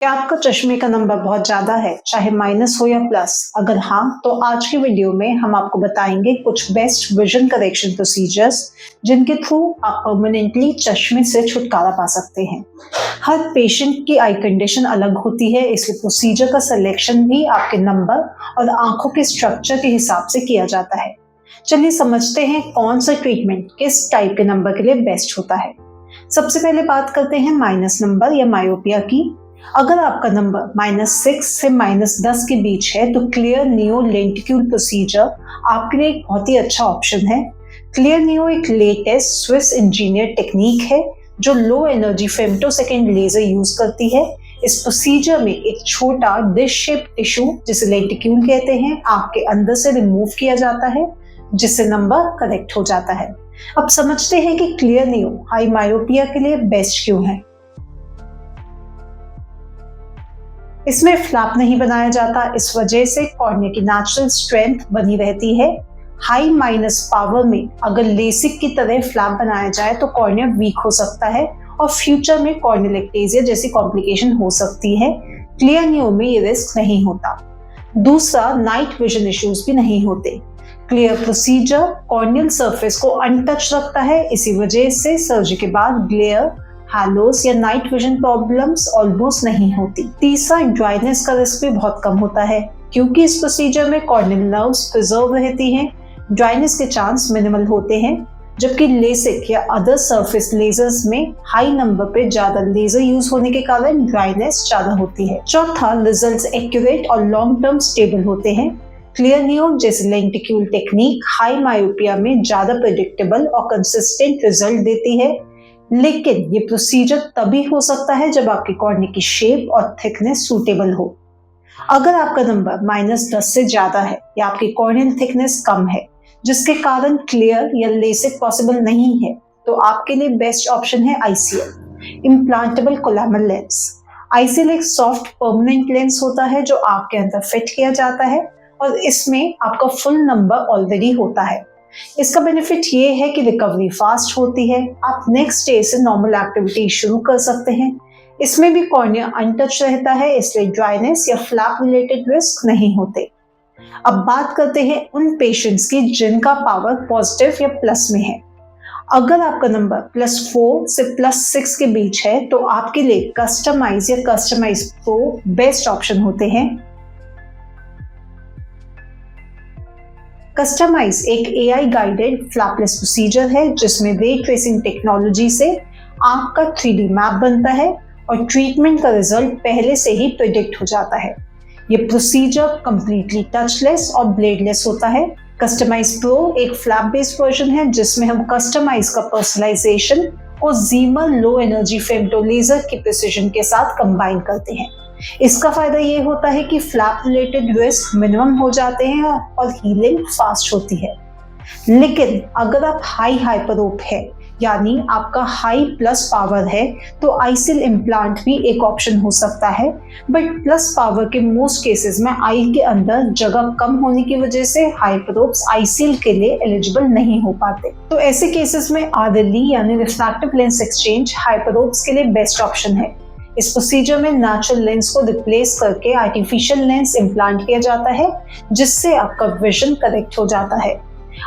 क्या आपका चश्मे का नंबर बहुत ज्यादा है, चाहे माइनस हो या प्लस? अगर हाँ, तो आज की वीडियो में हम आपको बताएंगे कुछ बेस्ट विजन करेक्शन प्रोसीजर्स जिनके थ्रू आप परमानेंटली चश्मे से छुटकारा पा सकते हैं। हर पेशेंट की आई कंडीशन अलग होती है, इसलिए प्रोसीजर का सिलेक्शन भी आपके नंबर और आंखों के स्ट्रक्चर के हिसाब से किया जाता है। चलिए समझते हैं कौन सा ट्रीटमेंट किस टाइप के नंबर के लिए बेस्ट होता है। सबसे पहले बात करते हैं माइनस नंबर या मायोपिया की। अगर आपका नंबर -6 से -10 के बीच है तो क्लियर नियो लेंटिक्यूल प्रोसीजर आपके लिए एक बहुत ही अच्छा ऑप्शन है। क्लियर नियो एक लेटेस्ट स्विस इंजीनियर टेक्निक है जो लो एनर्जी फेम्टोसेकेंड लेजर यूज करती है। इस प्रोसीजर में एक छोटा डिश शेप टिश्यू जिसे लेंटिक्यूल कहते हैं आंख के अंदर से रिमूव किया जाता है, जिससे नंबर करेक्ट हो जाता है। अब समझते हैं कि क्लियर नियो हाई मायोपिया के लिए बेस्ट क्यों है। इसमें फ्लैप नहीं बनाया जाता, इस वजह से कॉर्निया की नेचुरल स्ट्रेंथ बनी रहती है। हाई माइनस पावर में अगर लेसिक की तरह फ्लैप बनाया जाए तो कॉर्निया वीक हो सकता है और फ्यूचर में कॉर्नियल एक्टेजिया जैसी कॉम्प्लिकेशन हो सकती है। क्लियर नियो में ये रिस्क नहीं होता। दूसरा, नाइट विजन इश्यूज भी नहीं होते। क्लियर प्रोसीजर कॉर्नियल सरफेस को अनटच रखता है, इसी वजह से सर्जरी के बाद ग्लेयर, हैलोस या नाइट विजन प्रॉब्लम्स ऑलमोस्ट नहीं होती। तीसरा, ड्राइनेस का रिस्क भी बहुत कम होता है क्योंकि इस प्रोसीजर में कॉर्नियल नर्व्स प्रिजर्व रहती हैं। ड्राइनेस के चांस मिनिमल होते हैं, जबकि लेसिक या अदर सरफेस लेजर्स में हाई नंबर पे ज्यादा लेजर यूज होने के कारण ड्राइनेस ज्यादा होती है। चौथा, रिजल्ट्स एक्यूरेट और लॉन्ग टर्म स्टेबल होते हैं। क्लियर नियो जैसे लेंटिक्यूल टेक्निक हाई मायोपिया में ज्यादा प्रेडिक्टेबल और कंसिस्टेंट रिजल्ट देती है, लेकिन ये प्रोसीजर तभी हो सकता है जब आपकी कॉर्निया की शेप और थिकनेस सूटेबल हो। अगर आपका नंबर -10 से ज्यादा है या आपकी कॉर्नियल थिकनेस कम है जिसके कारण क्लियर या लेसिक पॉसिबल नहीं है, तो आपके लिए बेस्ट ऑप्शन है आईसीएल, इम्प्लांटेबल कोलैमर लेंस। आईसीएल एक सॉफ्ट परमानेंट लेंस होता है जो आपके अंदर फिट किया जाता है और इसमें आपका फुल नंबर ऑलरेडी होता है। इसका बेनिफिट ये है कि रिकवरी फास्ट होती है, आप नेक्स्ट डे से नॉर्मल एक्टिविटी शुरू कर सकते हैं। इसमें भी कॉर्निया अनटच रहता है, इसलिए ड्राइनेस या फ्लैप रिलेटेड रिस्क नहीं होते। अब बात करते हैं उन पेशेंट्स की जिनका पावर पॉजिटिव या प्लस में है। अगर आपका नंबर +4 से +6 के बीच है तो आपके लिए कस्टमाइज या कस्टमाइज प्रो बेस्ट ऑप्शन होते हैं। कस्टमाइज एक AI गाइडेड फ्लैपलेस प्रोसीजर है जिसमें रे ट्रेसिंग टेक्नोलॉजी से आंख का 3D मैप बनता है और ट्रीटमेंट का रिजल्ट पहले से ही प्रेडिक्ट हो जाता है। ये प्रोसीजर कंप्लीटली टचलेस और ब्लेडलेस होता है। कस्टमाइज प्रो एक फ्लैप बेस्ड वर्जन है जिसमें हम कस्टमाइज का पर्सनलाइजेशन और Ziemer low energy femto laser की प्रिसिजन के साथ कंबाइन करते हैं। इसका फायदा ये होता है कि फ्लैप रिलेटेड रिस्क मिनिमम हो जाते हैं और हीलिंग फास्ट होती है। लेकिन अगर आप हाई हाइपरोप है यानी आपका हाई प्लस पावर है तो आईसीएल इम्प्लांट भी एक ऑप्शन हो सकता है, बट प्लस पावर के मोस्ट केसेस में आई के अंदर जगह कम होने की वजह से हाइपरोप्स आईसीएल के लिए एलिजिबल नहीं हो पाते। तो ऐसे केसेस में आरएलई यानी रिफ्रैक्टिव लेंस एक्सचेंज हाइपरोप्स के लिए बेस्ट ऑप्शन है। इस प्रोसीजर में नेचुरल लेंस को रिप्लेस करके आर्टिफिशियल लेंस इम्प्लांट किया जाता है जिससे आपका विजन करेक्ट हो जाता है।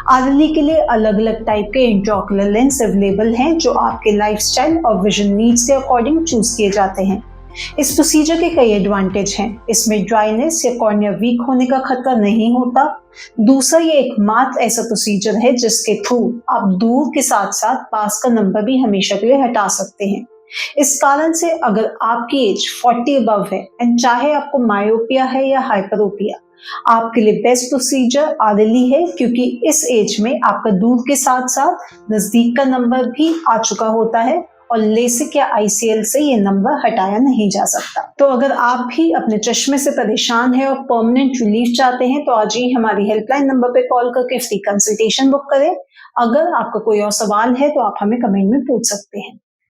आरएलई के लिए अलग अलग टाइप के इंट्राओकुलर लेंस अवेलेबल हैं जो आपके लाइफस्टाइल और विजन नीड्स के अकॉर्डिंग चूज किए जाते हैं। इस प्रोसीजर के कई एडवांटेज हैं। इसमें ड्राइनेस या कॉर्निया वीक होने का खतरा नहीं होता। दूसरा, ये एकमात्र ऐसा प्रोसीजर है जिसके थ्रू आप दूर के साथ साथ पास का नंबर भी हमेशा के लिए हटा सकते हैं। इस कारण से अगर आपकी एज 40 अबव है एंड चाहे आपको मायोपिया है या हाइपरोपिया, आपके लिए बेस्ट प्रोसीजर आरएलई है क्योंकि इस एज में आपका दूर के साथ साथ नजदीक का नंबर भी आ चुका होता है और लेसिक या आईसीएल से ये नंबर हटाया नहीं जा सकता। तो अगर आप भी अपने चश्मे से परेशान हैं और परमानेंट रिलीफ चाहते हैं तो आज ही हमारी हेल्पलाइन नंबर पे कॉल करके फ्री कंसल्टेशन बुक करें। अगर आपका कोई और सवाल है तो आप हमें कमेंट में पूछ सकते हैं।